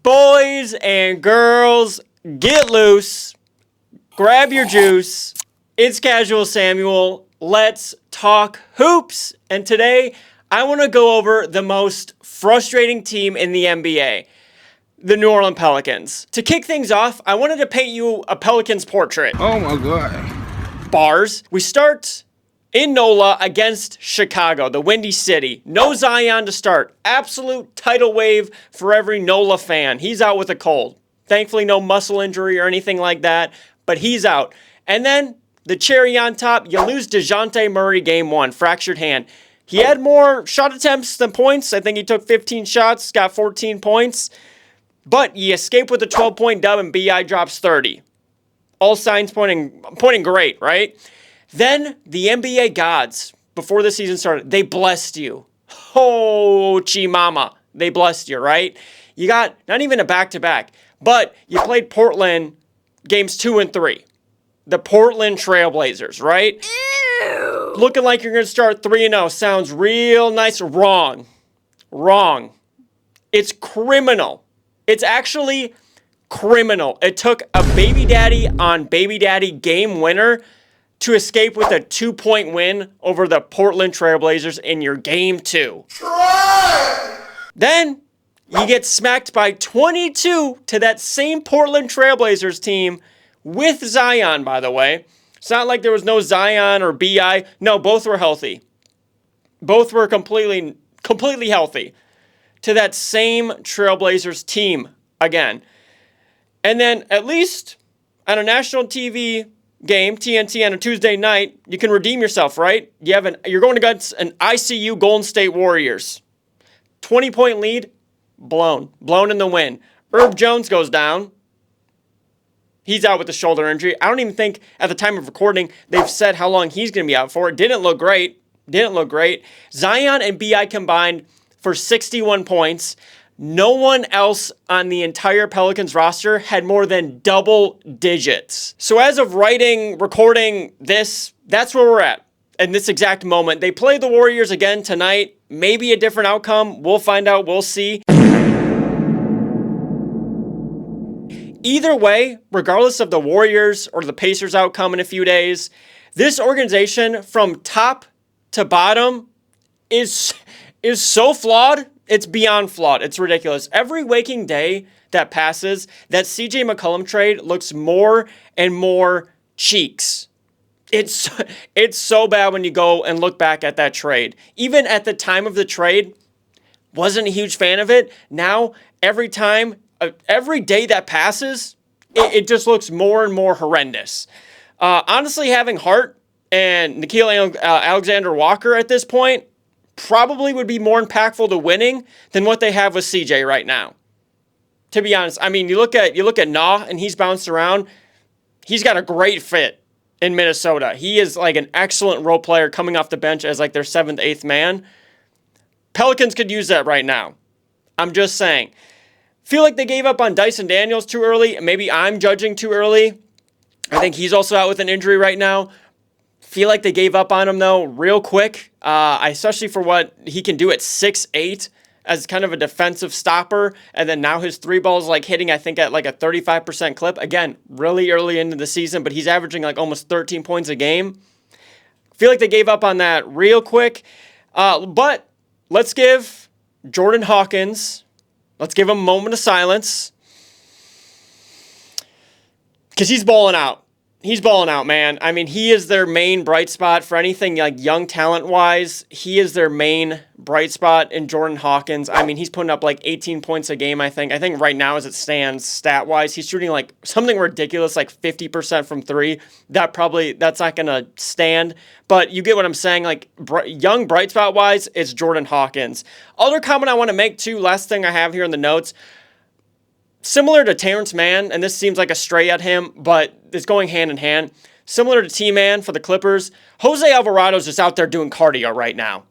Boys and girls, get loose, grab your juice. It's Casual Samuel. Let's talk hoops. And today, I want to go over the most frustrating team in the NBA, the New Orleans Pelicans. To kick things off, I wanted to paint you a Pelicans portrait. Oh my God. Bars. We start in NOLA against Chicago, the Windy City. No Zion to start. Absolute tidal wave for every NOLA fan. He's out with a cold. Thankfully, no muscle injury or anything like that, but he's out. And then the cherry on top, you lose DeJounte Murray game one, fractured hand. He had more shot attempts than points. I think he took 15 shots, got 14 points. But you escape with a 12-point dub and BI drops 30. All signs pointing great, right? Then the NBA gods, before the season started, they blessed you. Oh, Chimama. They blessed you, right? You got not even a back-to-back, but you played Portland games 2 and 3. The Portland Trailblazers, right? Ew. Looking like you're going to start 3-0. Sounds real nice. Wrong. It's criminal. It's actually criminal. It took a baby daddy on baby daddy game winner to escape with a 2-point win over the Portland Trailblazers in your game 2. Then you get smacked by 22 to that same Portland Trailblazers team with Zion, by the way. It's not like there was no Zion or BI. No, both were healthy. Both were completely healthy to that same Trailblazers team again. And then at least on a national TV game, TNT, on a Tuesday night, you can redeem yourself, right? You're going against an ICU Golden State Warriors. 20-point lead, blown in the wind. Herb Jones goes down. He's out with a shoulder injury. I don't even think at the time of recording they've said how long he's going to be out for. It didn't look great. Zion and BI combined for 61 points. No one else on the entire Pelicans roster had more than double digits. So as of recording this, that's where we're at in this exact moment. They play the Warriors again tonight. Maybe a different outcome. We'll find out. We'll see. Either way, regardless of the Warriors or the Pacers outcome in a few days, this organization from top to bottom is so flawed. It's beyond flawed. It's ridiculous. Every waking day that passes, that CJ McCollum trade looks more and more cheeks. It's so bad when you go and look back at that trade. Even at the time of the trade, wasn't a huge fan of it. Now, every day that passes, it just looks more and more horrendous. Honestly, having Hart and Nickeil Alexander-Walker at this point probably would be more impactful to winning than what they have with CJ right now. To be honest, I mean, you look at Nah, and he's bounced around. He's got a great fit in Minnesota. He is like an excellent role player coming off the bench as like their 7th, 8th man. Pelicans could use that right now. I'm just saying. Feel like they gave up on Dyson Daniels too early. Maybe I'm judging too early. I think he's also out with an injury right now. Feel like they gave up on him, though, real quick, especially for what he can do at 6'8", as kind of a defensive stopper. And then now his 3 balls like hitting, I think, at like a 35% clip. Again, really early into the season, but he's averaging like almost 13 points a game. Feel like they gave up on that real quick. But let's give Jordan Hawkins, let's give him a moment of silence, because he's balling out. He's balling out, man. I mean, he is their main bright spot for anything like young talent-wise. He is their main bright spot in Jordan Hawkins. I mean, he's putting up like 18 points a game, I think. I think right now as it stands, stat-wise, he's shooting like something ridiculous, like 50% from 3. That's not going to stand. But you get what I'm saying. Like, young bright spot-wise, it's Jordan Hawkins. Other comment I want to make, too, last thing I have here in the notes, similar to Terrence Mann, and this seems like a stray at him, but it's going hand in hand. Similar to T-Man for the Clippers, Jose Alvarado's just out there doing cardio right now.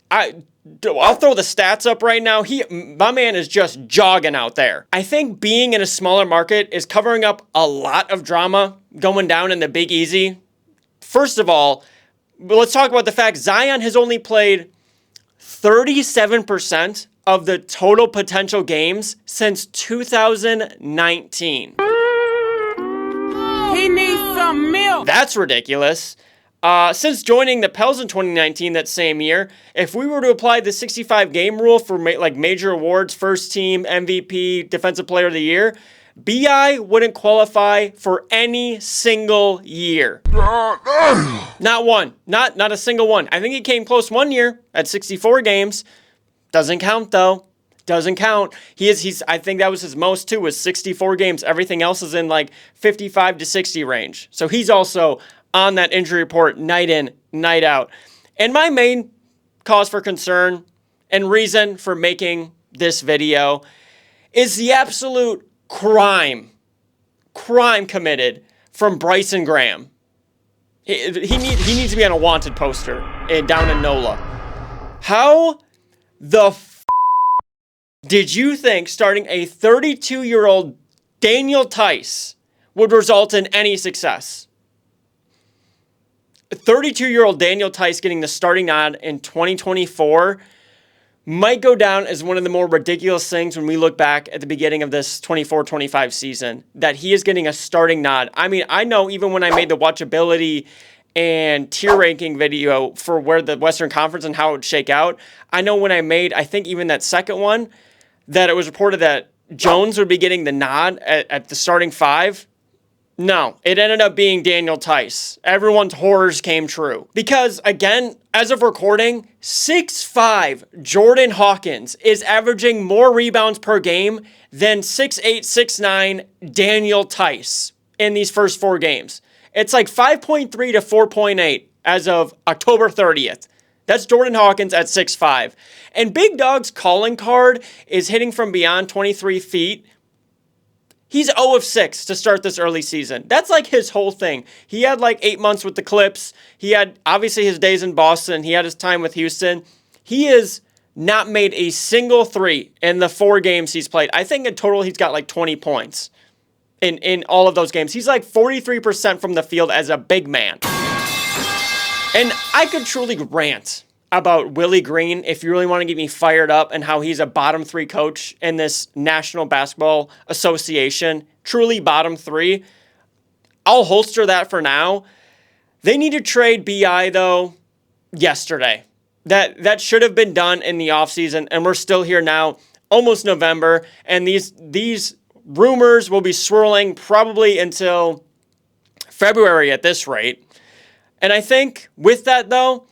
I'll throw the stats up right now. My man is just jogging out there. I think being in a smaller market is covering up a lot of drama going down in the Big Easy. First of all, let's talk about the fact Zion has only played 37% of the total potential games since 2019. He needs some milk. That's ridiculous. Since joining the Pels in 2019, that same year, if we were to apply the 65 game rule for major awards, first team, MVP, defensive player of the year, BI wouldn't qualify for any single year. Not one. Not a single one. I think he came close one year at 64 games. Doesn't count though. Doesn't count. I think that was his most too, was 64 games. Everything else is in like 55 to 60 range. So he's also on that injury report night in, night out. And my main cause for concern and reason for making this video is the absolute crime committed from Bryson Graham. He needs to be on a wanted poster down in NOLA. How the did you think starting a 32-year-old Daniel Tice would result in any success? 32-year-old Daniel Tice getting the starting nod in 2024 might go down as one of the more ridiculous things when we look back at the beginning of this 24-25 season, that he is getting a starting nod. I mean, I know even when I made the watchability and tier ranking video for where the Western Conference and how it would shake out, I know when I made, I think even that second one, that it was reported that Jones would be getting the nod at the starting five. No, it ended up being Daniel Tice. Everyone's horrors came true. Because, again, as of recording, 6'5" Jordan Hawkins is averaging more rebounds per game than 6'8", 6'9" Daniel Tice in these first 4 games. It's like 5.3 to 4.8 as of October 30th. That's Jordan Hawkins at 6'5". And Big Dog's calling card is hitting from beyond 23 feet. He's 0 of 6 to start this early season. That's like his whole thing. He had like 8 months with the Clips. He had obviously his days in Boston. He had his time with Houston. He has not made a single three in the 4 games he's played. I think in total he's got like 20 points in all of those games. He's like 43% from the field as a big man. And I could truly rant about Willie Green if you really want to get me fired up and how he's a bottom 3 coach in this National Basketball Association. Truly bottom 3. I'll holster that for now. They need to trade BI, though, yesterday. That should have been done in the offseason, and we're still here now, almost November, and these rumors will be swirling probably until February at this rate. And I think with that, though,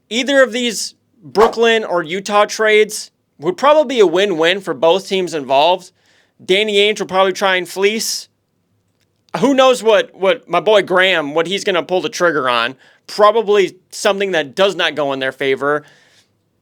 either of these Brooklyn or Utah trades would probably be a win-win for both teams involved. Danny Ainge will probably try and fleece. Who knows what my boy Graham, what he's going to pull the trigger on. Probably something that does not go in their favor.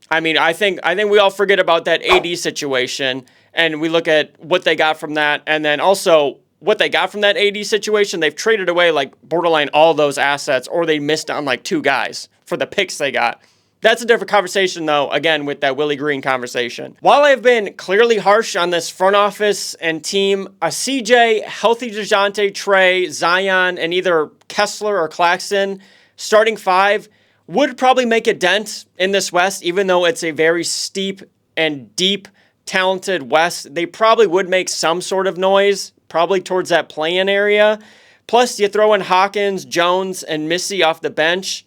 I mean, I think we all forget about that AD situation, and we look at what they got from that, and then also what they got from that AD situation. They've traded away like borderline all those assets, or they missed on like 2 guys for the picks they got. That's a different conversation, though, again, with that Willie Green conversation. While I've been clearly harsh on this front office and team, a CJ, healthy DeJounte, Trey, Zion, and either Kessler or Claxton, starting 5, would probably make a dent in this West, even though it's a very steep and deep, talented West. They probably would make some sort of noise, probably towards that play-in area. Plus, you throw in Hawkins, Jones, and Missy off the bench.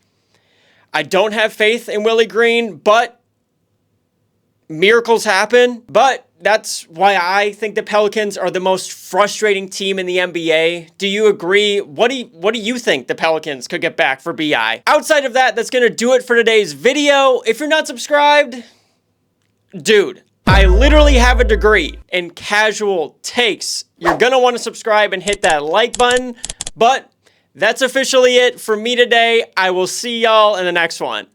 I don't have faith in Willie Green, but miracles happen. But that's why I think the Pelicans are the most frustrating team in the NBA. Do you agree? What do you think the Pelicans could get back for BI? Outside of that, that's going to do it for today's video. If you're not subscribed, dude, I literally have a degree in casual takes. You're going to want to subscribe and hit that like button. But that's officially it for me today. I will see y'all in the next one.